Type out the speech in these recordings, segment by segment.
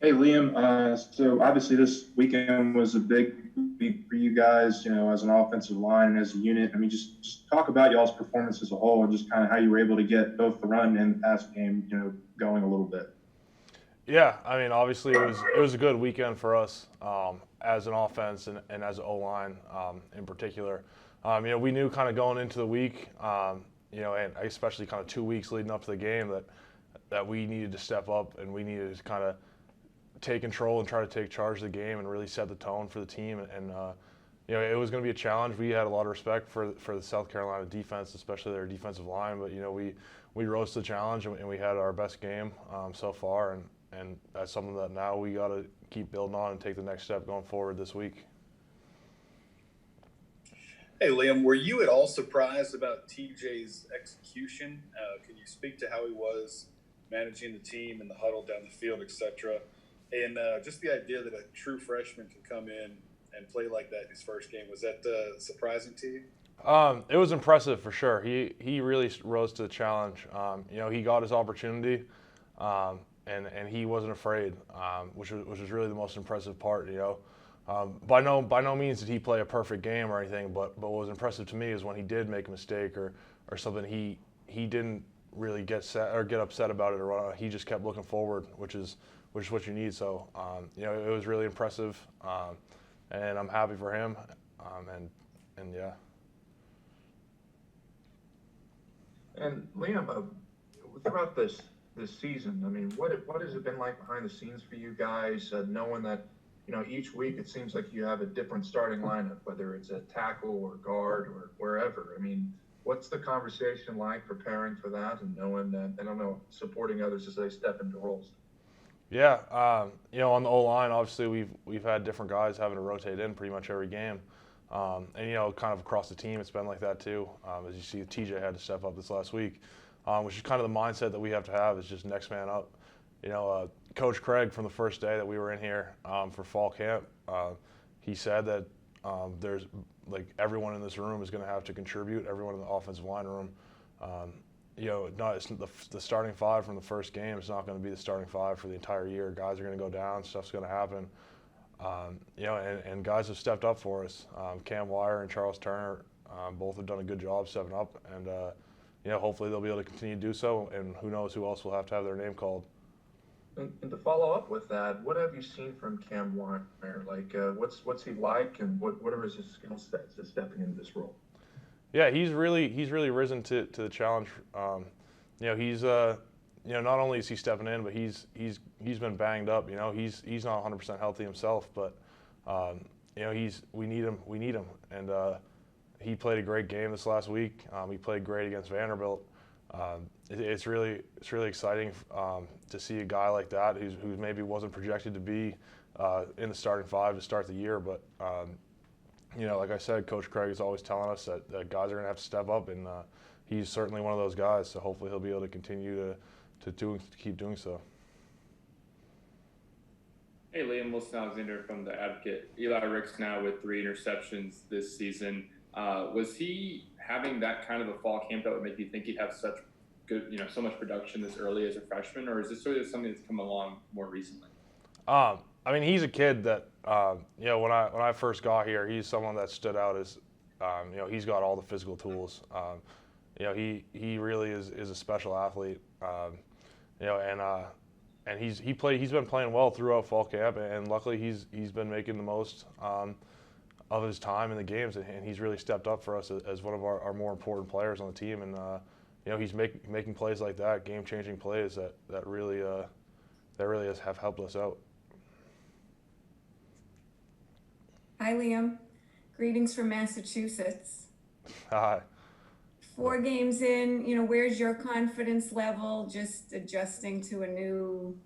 Hey Liam, so obviously this weekend was a big week for you guys, as an offensive line and as a unit. I mean, just talk about y'all's performance as a whole and just kind of how you were able to get both the run and the pass game, going a little bit. Yeah, I mean, obviously it was a good weekend for us as an offense and as an O line in particular. We knew kind of going into the week, and especially kind of 2 weeks leading up to the game that we needed to step up and we needed to kind of take control and try to take charge of the game and really set the tone for the team. It was going to be a challenge. We had a lot of respect for the South Carolina defense, especially their defensive line. But we rose to the challenge and we had our best game so far. And that's something that now we got to keep building on and take the next step going forward this week. Hey, Liam, were you at all surprised about TJ's execution? Can you speak to how he was managing the team and the huddle down the field, etc.? And just the idea that a true freshman can come in and play like that in his first game, was that surprising to you? It was impressive for sure. He really rose to the challenge. He got his opportunity, and he wasn't afraid, which was really the most impressive part. By no means did he play a perfect game or anything, but what was impressive to me is when he did make a mistake or something, he didn't really get set or get upset about it, or he just kept looking forward, which is what you need. So it was really impressive, and I'm happy for him, and yeah. And Liam, throughout this season, I mean, what has it been like behind the scenes for you guys, knowing that each week it seems like you have a different starting lineup, whether it's a tackle or guard or wherever. I mean, what's the conversation like preparing for that and knowing that, I don't know, supporting others as they step into roles? Yeah, on the O line, obviously we've had different guys having to rotate in pretty much every game, and kind of across the team, it's been like that too. As you see, TJ had to step up this last week, which is kind of the mindset that we have to have is just next man up. Coach Craig from the first day that we were in here for fall camp, he said that there's like everyone in this room is going to have to contribute. Everyone in the offensive line room. Not it's the starting five from the first game. It's not going to be the starting five for the entire year. Guys are going to go down. Stuff's going to happen. And guys have stepped up for us. Cam Wire and Charles Turner both have done a good job stepping up, and hopefully they'll be able to continue to do so. And who knows who else will have to have their name called. And to follow up with that, what have you seen from Cam Warner? Like, what's he like, and what are his skill sets to stepping into this role? Yeah, he's really risen to the challenge. He's not only is he stepping in, but he's been banged up. He's not 100% healthy himself, but we need him, and he played a great game this last week. He played great against Vanderbilt. It's really exciting to see a guy like that who maybe wasn't projected to be in the starting five to start the year, but like I said, Coach Craig is always telling us that guys are going to have to step up, and he's certainly one of those guys. So hopefully he'll be able to continue to keep doing so. Hey, Liam, Wilson Alexander from The Advocate. Eli Ricks now with 3 interceptions this season. Was he having that kind of a fall camp that would make you think he'd have such good, so much production this early as a freshman, or is this sort of something that's come along more recently? He's a kid that when I first got here, he's someone that stood out as he's got all the physical tools. He really is a special athlete. And he's been playing well throughout fall camp, and luckily he's been making the most of his time in the games, and he's really stepped up for us as one of our more important players on the team. And he's making plays like that, game-changing plays that really have helped us out. Hi, Liam. Greetings from Massachusetts. Hi. 4 games in, where's your confidence level? Just adjusting to a new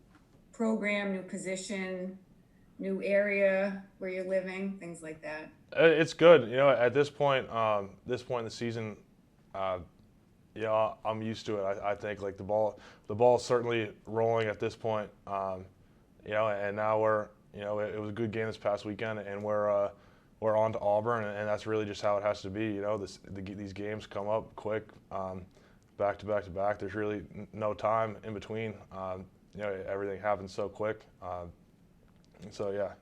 program, new position, new area where you're living, things like that. It's good. At this point in the season, I'm used to it. I think like the ball's certainly rolling at this point. And now it was a good game this past weekend, and we're on to Auburn, and that's really just how it has to be. These games come up quick, back to back to back. There's really no time in between. Everything happens so quick. So yeah.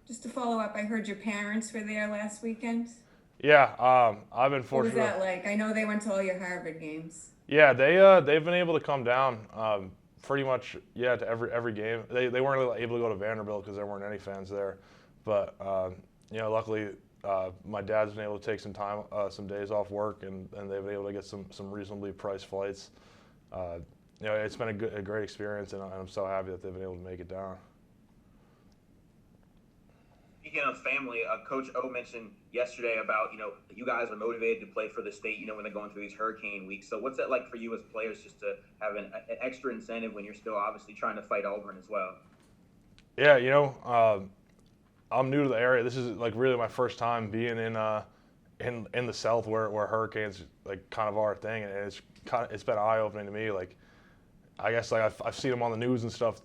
Just to follow up, I heard your parents were there last weekend. Yeah, I've been What was fortunate. that like? I know they went to all your Harvard games. Yeah, they've been able to come down pretty much to every game. They weren't really able to go to Vanderbilt because there weren't any fans there, but luckily my dad's been able to take some days off work, and they've been able to get some reasonably priced flights. It's been a great experience, and I'm so happy that they've been able to make it down. Speaking of family, Coach O mentioned yesterday about, you guys are motivated to play for the state, when they're going through these hurricane weeks. So what's that like for you as players, just to have an extra incentive when you're still obviously trying to fight Auburn as well? Yeah, I'm new to the area. This is like really my first time being in the South where hurricanes like kind of are a thing, and it's been eye opening to me. Like, I guess like I've seen them on the news and stuff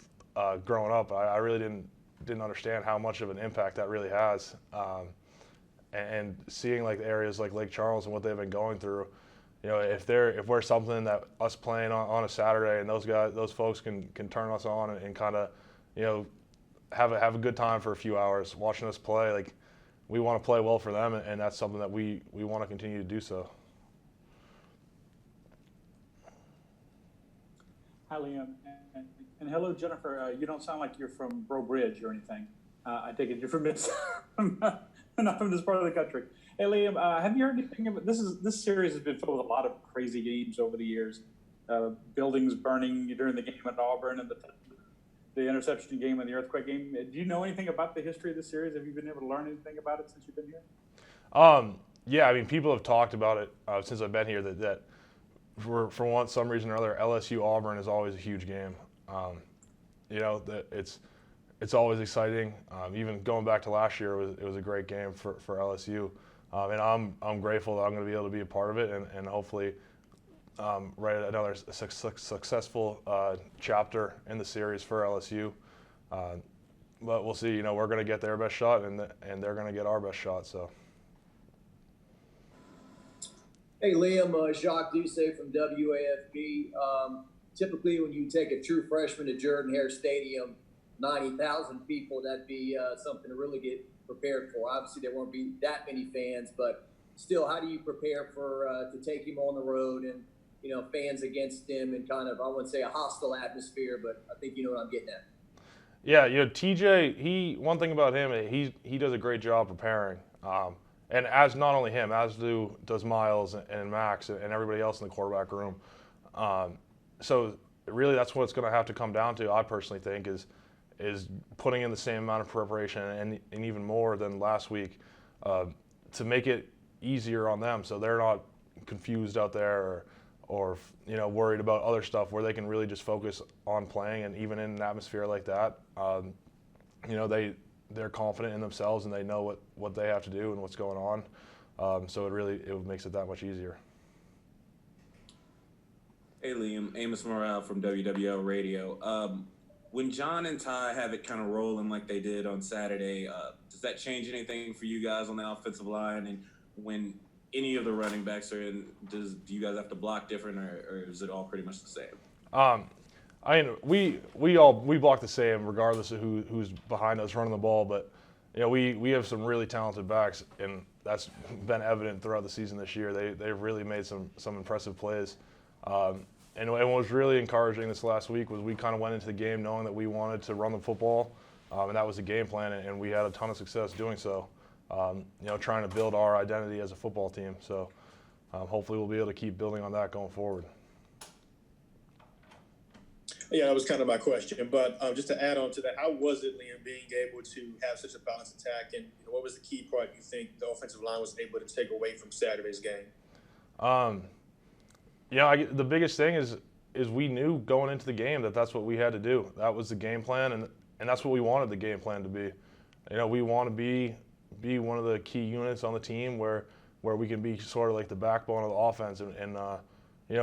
growing up, but I really didn't understand how much of an impact that really has. And seeing like areas like Lake Charles and what they've been going through, if we're something that us playing on a Saturday and those folks can turn us on and kind of, have a good time for a few hours watching us play, like we want to play well for them, and that's something that we want to continue to do so. Hi, Liam. And hello, Jennifer. You don't sound like you're from Breaux Bridge or anything. I take it you're from not from this part of the country. Hey, Liam, have you heard anything about this series has been filled with a lot of crazy games over the years. Buildings burning during the game at Auburn, and the interception game and the earthquake game. Do you know anything about the history of this series? Have you been able to learn anything about it since you've been here? Yeah, I mean, people have talked about it since I've been here, that for some reason or other, LSU Auburn is always a huge game. That it's always exciting. Even going back to last year, it was a great game for LSU, and I'm grateful that I'm going to be able to be a part of it, and hopefully write another successful chapter in the series for LSU. But we'll see. We're going to get their best shot, and they're going to get our best shot. So. Hey, Liam, Jacques Doucet from WAFB. Typically, when you take a true freshman to Jordan-Hare Stadium, 90,000 people, that'd be something to really get prepared for. Obviously, there won't be that many fans, but still, how do you prepare for to take him on the road and, fans against him and kind of, I wouldn't say a hostile atmosphere, but I think you know what I'm getting at. Yeah, TJ, one thing about him, he does a great job preparing. And as not only him, as does Myles and Max and everybody else in the quarterback room. So really, that's what it's going to have to come down to, I personally think, is putting in the same amount of preparation and even more than last week to make it easier on them, so they're not confused out there or worried about other stuff, where they can really just focus on playing. And even in an atmosphere like that, they're confident in themselves and they know what they have to do and what's going on. So it makes it that much easier. Hey, Liam, Amos Morale from WWL Radio. When John and Ty have it kind of rolling like they did on Saturday, does that change anything for you guys on the offensive line? And when any of the running backs are in, do you guys have to block different, or is it all pretty much the same? I mean, we block the same regardless of who's behind us running the ball, but we have some really talented backs, and that's been evident throughout the season this year. They've really made some impressive plays. And what was really encouraging this last week was we kind of went into the game knowing that we wanted to run the football, and that was the game plan, and we had a ton of success doing so. Trying to build our identity as a football team. So hopefully we'll be able to keep building on that going forward. Yeah, that was kind of my question. But just to add on to that, how was it, Liam, being able to have such a balanced attack? And what was the key part you think the offensive line was able to take away from Saturday's game? The biggest thing is we knew going into the game that that's what we had to do. That was the game plan, and that's what we wanted the game plan to be. We want to be one of the key units on the team where we can be sort of like the backbone of the offense, and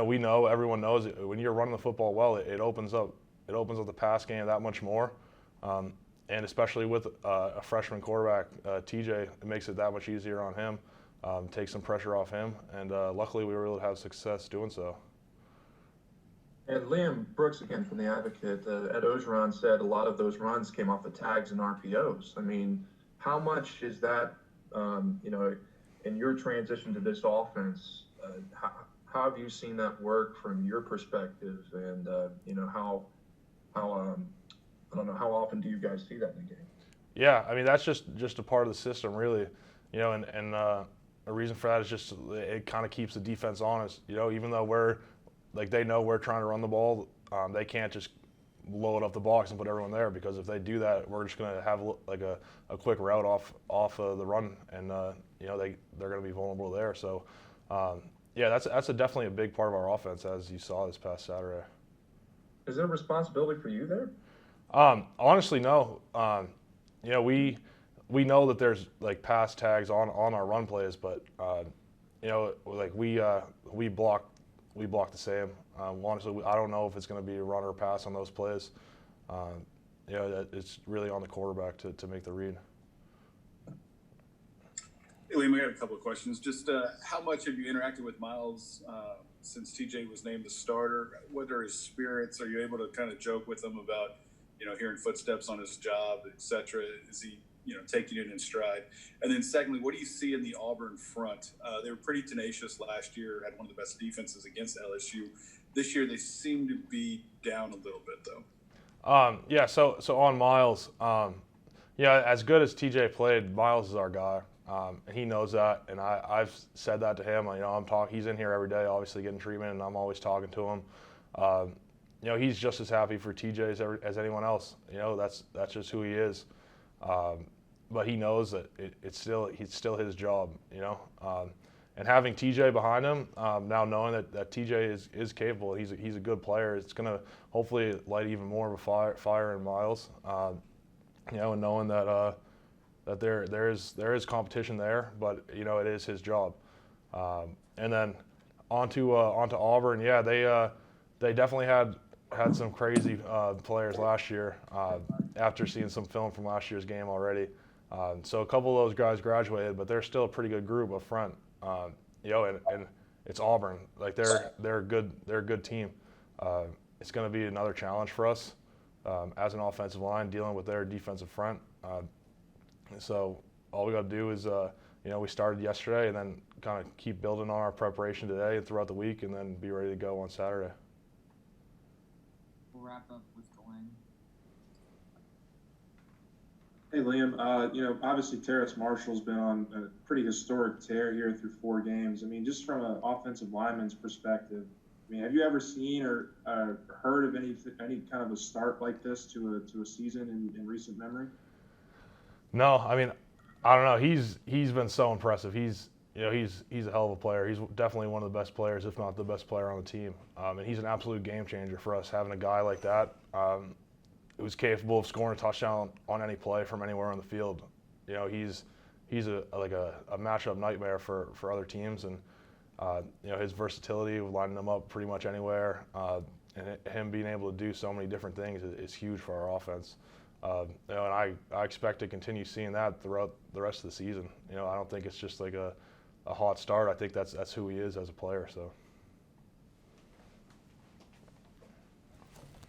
we know, everyone knows it, when you're running the football well, it opens up the pass game that much more, and especially with a freshman quarterback, TJ, it makes it that much easier on him, take some pressure off him, and luckily we were able to have success doing so. Hey, I was kind of my question, but just to add on to that, how was it, Liam, being able to have such a balanced attack, and what was the key part you think the offensive line was able to take away from Saturday's game? And Liam Brooks, again, from the Advocate, Ed Ogeron said a lot of those runs came off the tags and RPOs. I mean, how much is that, in your transition to this offense, how have you seen that work from your perspective? And, I don't know, how often do you guys see that in the game? Yeah, I mean, that's just a part of the system, really. And a reason for that is just it kind of keeps the defense honest. Even though they know we're trying to run the ball, they can't just load up the box and put everyone there, because if they do that, we're just going to have like a quick route off of the run, and they're going to be vulnerable there. So yeah, that's definitely a big part of our offense, as you saw this past Saturday. Is there a responsibility for you there? Honestly, no. We know that there's like pass tags on our run plays, but we block the same. Honestly, I don't know if it's going to be a run or pass on those plays. It's really on the quarterback to make the read. Hey, Liam, I got a couple of questions. Just how much have you interacted with Myles since TJ was named the starter? What are his spirits? Are you able to kind of joke with him about, hearing footsteps on his job, et cetera? Is he, taking it in stride? And then secondly, what do you see in the Auburn front? They were pretty tenacious last year, had one of the best defenses against LSU. This year, they seem to be down a little bit, though. Yeah, so on Myles, as good as TJ played, Myles is our guy. And he knows that, and I've said that to him. He's in here every day, obviously getting treatment, and I'm always talking to him. He's just as happy for TJ as anyone else. That's just who he is. But he knows that it's still his job. And having TJ behind him, now knowing that TJ is capable, he's a good player. It's gonna hopefully light even more of a fire in Myles. And knowing that there is competition there, but it is his job. And then onto Auburn. Yeah, they definitely had some crazy players last year. After seeing some film from last year's game already, so a couple of those guys graduated, but they're still a pretty good group up front. And it's Auburn. Like they're a good team. It's going to be another challenge for us as an offensive line, dealing with their defensive front. So all we got to do is, we started yesterday, and then kind of keep building on our preparation today and throughout the week, and then be ready to go on Saturday. We'll wrap up with Glenn. Hey, Liam, obviously Terrace Marshall's been on a pretty historic tear here through 4 games. I mean, just from an offensive lineman's perspective, have you ever seen or heard of any kind of a start like this to a season in recent memory? No, I don't know. He's been so impressive. He's a hell of a player. He's definitely one of the best players, if not the best player on the team. And he's an absolute game changer for us, having a guy like that who's capable of scoring a touchdown on any play from anywhere on the field. He's a matchup nightmare for other teams, and his versatility of lining them up pretty much anywhere, and him being able to do so many different things is huge for our offense. And I expect to continue seeing that throughout the rest of the season. I don't think it's just like a hot start. I think that's who he is as a player. So.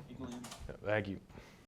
Thank you. Thank you.